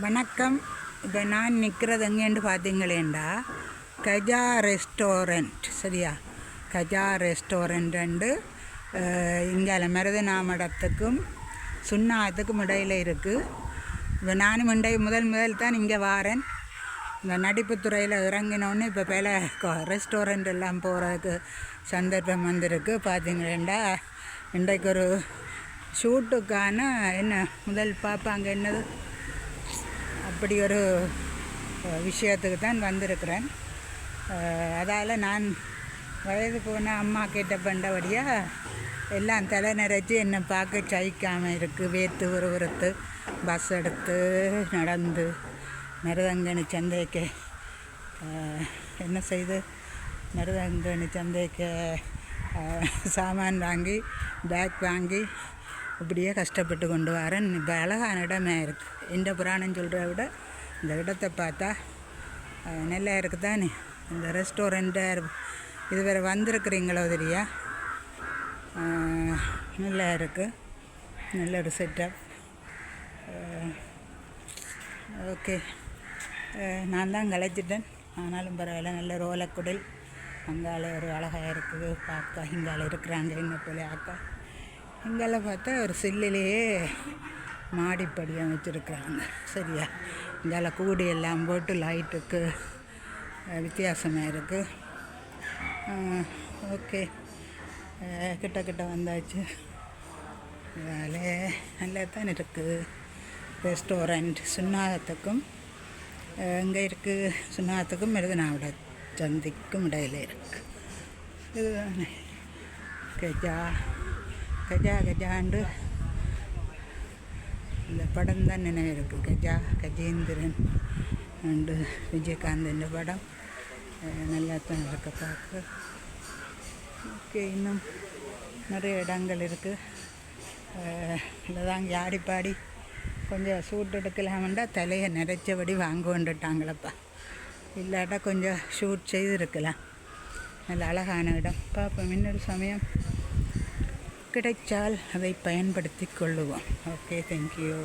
வணக்கம். இப்போ நான் நிற்கிறது எங்கேன்னு பார்த்தீங்களேண்டா கஜா ரெஸ்டாரண்ட். சரியா, கஜா ரெஸ்டாரண்ட்டு இங்கே மருதநாமடத்துக்கும் சுண்ணாத்துக்கும் இடையில் இருக்குது. இப்போ நானும் முதல் தான் இங்கே வாரேன். இந்த நடிப்புத்துறையில் இறங்கினோன்னு இப்போ பல ரெஸ்டாரண்ட் எல்லாம் போகிறதுக்கு சந்தர்ப்பம் வந்திருக்கு. பார்த்தீங்களேண்டா இன்றைக்கு ஒரு ஷூட்டுக்கான என்ன முதல் பார்ப்பாங்க என்னது அப்படி ஒரு விஷயத்துக்கு தான் வந்திருக்கிறேன். அதால் நான் வயது போன அம்மா கிட்ட பண்ணபடியாக எல்லாம் தலை நிறைச்சி என்னை பார்க்க சகிக்காமல் இருக்குது. வேர்த்து விறுவிறுத்து பஸ் எடுத்து நடந்து மருதங்கனி சந்தைக்கு என்ன செய்து மருதங்கனி சந்தைக்கு சாமான் வாங்கி பேக் வாங்கி இப்படியே கஷ்டப்பட்டு கொண்டு வரேன். இப்போ அழகான இடமே இருக்குது. இந்த புராணம் சொல்கிறத விட இந்த இடத்தை பார்த்தா நல்லா இருக்குது தானே. இந்த ரெஸ்டாரண்ட்டை இதுவரை வந்திருக்குறீங்களோ தெரியா, நல்லா இருக்குது. நல்ல ஒரு செட்டப். ஓகே, நான் தான் கலைச்சிட்டேன். ஆனாலும் பரவாயில்ல. நல்ல ரோலக்குடல் அங்கால ஒரு அழகாக இருக்குது பார்க்க. இங்கால இருக்கிறாங்க என்ன போல ஆக்கா. இங்கெல்லாம் பார்த்தா ஒரு சில்லிலேயே மாடிப்படி அமைச்சிருக்கிறாங்க. சரியா, இங்கால கூடி எல்லாம் போட்டு லைட்டுக்கு வித்தியாசமாக இருக்குது. ஓகே, கிட்ட வந்தாச்சு. வேலை நல்லா தான் இருக்குது. ரெஸ்டாரண்ட் சுண்ணாகத்துக்கும் இங்கே இருக்குது, சுண்ணாகத்துக்கும் மருதநாமட சந்திக்கும் இடையில் இருக்குது. இதுதானே கஜாண்டு இந்த படம் தான் நினைவு இருக்குது. கஜேந்திரன் அண்டு விஜயகாந்த் படம் நல்லா தான் இருக்க பார்க்க. ஓகே, இன்னும் நிறைய இடங்கள் இருக்குது. இதில் ஆடி பாடி கொஞ்சம் ஷூட் எடுக்கலாம்டா தலையை நிறைச்சபடி வாங்க வந்துட்டாங்களப்பா. இல்லாட்டா கொஞ்சம் ஷூட் செய்திருக்கலாம். நல்ல அழகான இடம். பார்ப்போம், இன்னொரு சமயம் கிடைச்சால் அதை பயன்படுத்தி கொள்ளுவோம். Okay, thank you.